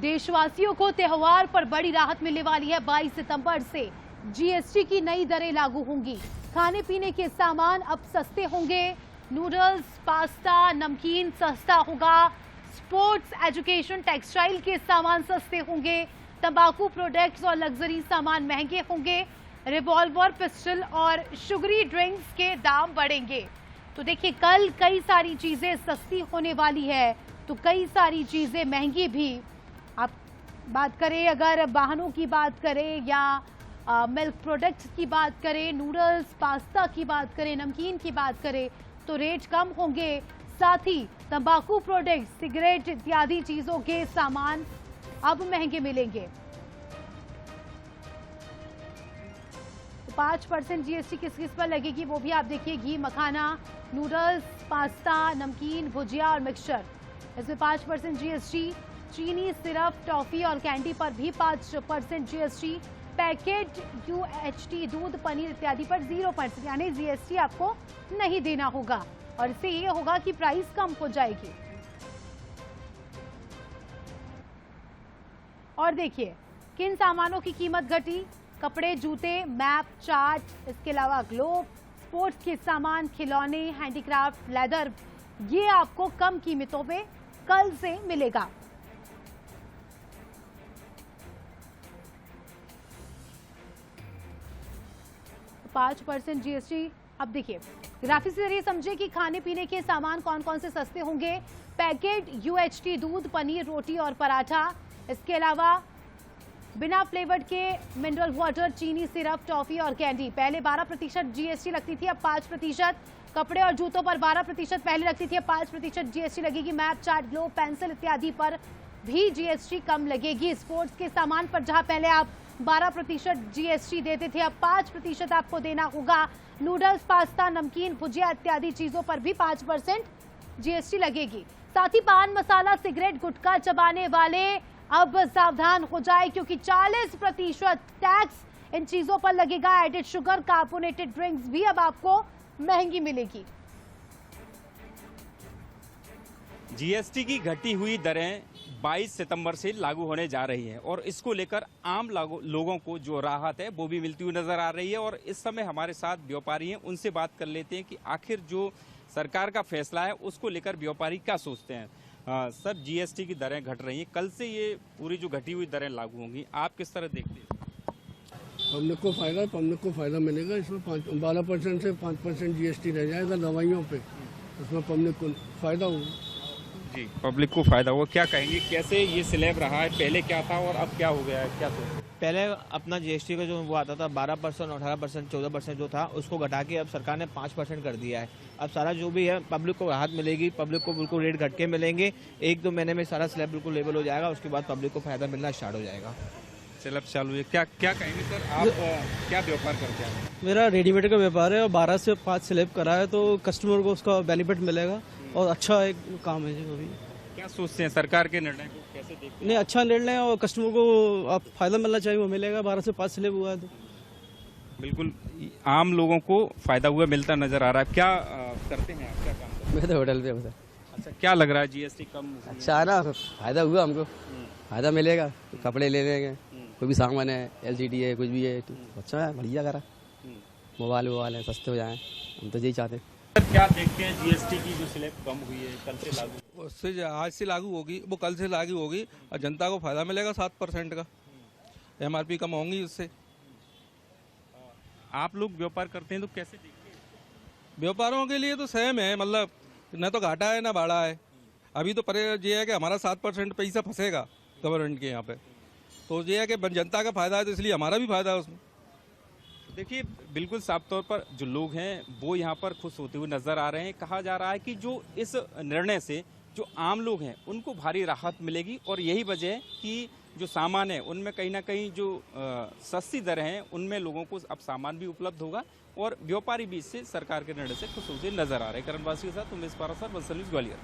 देशवासियों को त्योहार पर बड़ी राहत मिलने वाली है। 22 सितंबर से जीएसटी की नई दरें लागू होंगी। खाने पीने के सामान अब सस्ते होंगे। नूडल्स, पास्ता, नमकीन सस्ता होगा। स्पोर्ट्स, एजुकेशन, टेक्सटाइल के सामान सस्ते होंगे। तंबाकू प्रोडक्ट्स और लग्जरी सामान महंगे होंगे। रिवॉल्वर, पिस्टल और शुगरी ड्रिंक्स के दाम बढ़ेंगे। तो देखिए, कल कई सारी चीजें सस्ती होने वाली है तो कई सारी चीजें महंगी भी। आप बात करें, अगर वाहनों की बात करें या मिल्क प्रोडक्ट्स की बात करें, नूडल्स, पास्ता की बात करें, नमकीन की बात करें तो रेट कम होंगे। साथ ही तंबाकू प्रोडक्ट्स, सिगरेट इत्यादि चीजों के सामान अब महंगे मिलेंगे। 5% जीएसटी किस किस पर लगेगी वो भी आप देखिए। घी, मखाना, नूडल्स, पास्ता, नमकीन, भुजिया और मिक्सचर, इसमें 5% जीएसटी। चीनी, सिरप, टॉफी और कैंडी पर भी 5% जीएसटी। पैकेट यूएचटी, दूध, पनीर इत्यादि पर 0%, यानी जीएसटी आपको नहीं देना होगा और इससे ये होगा कि प्राइस कम हो जाएगी। और देखिए किन सामानों की कीमत घटी। कपड़े, जूते, मैप, चार्ट, इसके अलावा ग्लोब, स्पोर्ट्स के सामान, खिलौने, हैंडीक्राफ्ट, लेदर, ये आपको कम कीमतों पे कल से मिलेगा। तो 5% जीएसटी। अब देखिए, ग्राफिक्स के जरिए समझे कि खाने पीने के सामान कौन कौन से सस्ते होंगे। पैकेट यूएचटी, दूध, पनीर, रोटी और पराठा, इसके अलावा बिना फ्लेवर्ड के मिनरल वाटर, चीनी, सिरप, टॉफी और कैंडी। पहले 12% जीएसटी लगती थी, अब 5%। कपड़े और जूतों पर 12% पहले लगती थी, अब 5% जीएसटी लगेगी। मैप, चार्ट, ग्लोब, पेंसिल इत्यादि पर भी जीएसटी कम लगेगी। स्पोर्ट्स के सामान पर जहां पहले आप 12% जीएसटी देते थे, अब 5% आपको देना होगा। नूडल्स, पास्ता, नमकीन, भुजिया इत्यादि चीजों पर भी 5% जीएसटी लगेगी। साथ ही पान मसाला, सिगरेट, गुटखा चबाने वाले अब सावधान हो जाए, क्योंकि 40% टैक्स इन चीजों पर लगेगा। एडेड शुगर, कार्बोनेटेड ड्रिंक्स भी अब आपको महंगी मिलेगी। जीएसटी की घटी हुई दरें 22 सितंबर से लागू होने जा रही हैं और इसको लेकर आम लोगों को जो राहत है वो भी मिलती हुई नजर आ रही है। और इस समय हमारे साथ व्यापारी हैं, उनसे बात कर लेते हैं कि आखिर जो सरकार का फैसला है उसको लेकर व्यापारी क्या सोचते हैं। सर, जीएसटी की दरें घट रही हैं, कल से ये पूरी जो घटी हुई दरें लागू होंगी, आप किस तरह देखते हैं? पब्लिक को फायदा मिलेगा। इसमें 12% से 5% जीएसटी रह जाएगा दवाइयों पे, उसमें पब्लिक को फायदा होगा। जी, पब्लिक को फायदा होगा। क्या कहेंगे, कैसे ये स्लैब रहा है, पहले क्या था और अब क्या हो गया है, क्या सोचते? पहले अपना जीएसटी का जो वो आता था 12%, 18%, 14% जो था, उसको घटा के अब सरकार ने 5% कर दिया है। अब सारा जो भी है पब्लिक को राहत मिलेगी, पब्लिक को बिल्कुल रेट घट के मिलेंगे। 1-2 महीने में सारा स्लैब बिल्कुल लेवल हो जाएगा, उसके बाद पब्लिक को फायदा मिलना स्टार्ट हो जाएगा। स्लैब चालू है, क्या कहेंगे सर, आप क्या व्यापार करते हैं? मेरा रेडीमेड का व्यापार है और 12 से 5 स्लैब करा है, तो कस्टमर को उसका बेनिफिट मिलेगा और अच्छा एक काम है जो भी। क्या सोचते हैं सरकार के निर्णय को, कैसे देखते हैं? नहीं, अच्छा निर्णय और कस्टमर को आप फायदा मिलना चाहिए, वो मिलेगा। 12 से 5 स्लैब हुआ है तो बिल्कुल आम लोगों को फायदा हुआ मिलता नजर आ रहा है। क्या करते हैं आप, क्या काम करते हैं? मैं तो होटल पे बता। अच्छा, क्या लग रहा है जीएसटी कम? अच्छा है ना, फायदा हुआ हमको, फायदा मिलेगा। कपड़े ले लेंगे, कोई भी सामान है, एलसीडी है, कुछ भी है, तो अच्छा है, बढ़िया करा। मोबाइल है, सस्ते हो जाए, हम तो यही चाहते हैं। क्या देखते हैं जीएसटी की जो स्लैब कम हुई है, कल से लागू? उससे आज से लागू होगी, वो कल से लागू होगी और जनता को फायदा मिलेगा 7% का। एमआरपी कम होंगी उससे। आप लोग व्यापार करते हैं तो कैसे देखते हैं? व्यापारों के लिए तो सेम है, मतलब न तो घाटा है ना बाड़ा है। अभी तो परे ये है कि हमारा 7% पैसा फंसेगा गवर्नमेंट के यहाँ पे, तो ये है कि जनता का फायदा है, तो इसलिए हमारा भी फायदा है उसमें। देखिए, बिल्कुल साफ तौर पर जो लोग हैं वो यहाँ पर खुश होते हुए नजर आ रहे हैं। कहा जा रहा है कि जो इस निर्णय से जो आम लोग हैं उनको भारी राहत मिलेगी और यही वजह है कि जो सामान है उनमें कहीं ना कहीं जो सस्ती दरें हैं उनमें लोगों को अब सामान भी उपलब्ध होगा और व्यापारी भी इससे सरकार के निर्णय से खुश होते नजर आ रहे हैं। करण वासी के साथ उमेश पारासर, बंसल न्यूज़, ग्वालियर।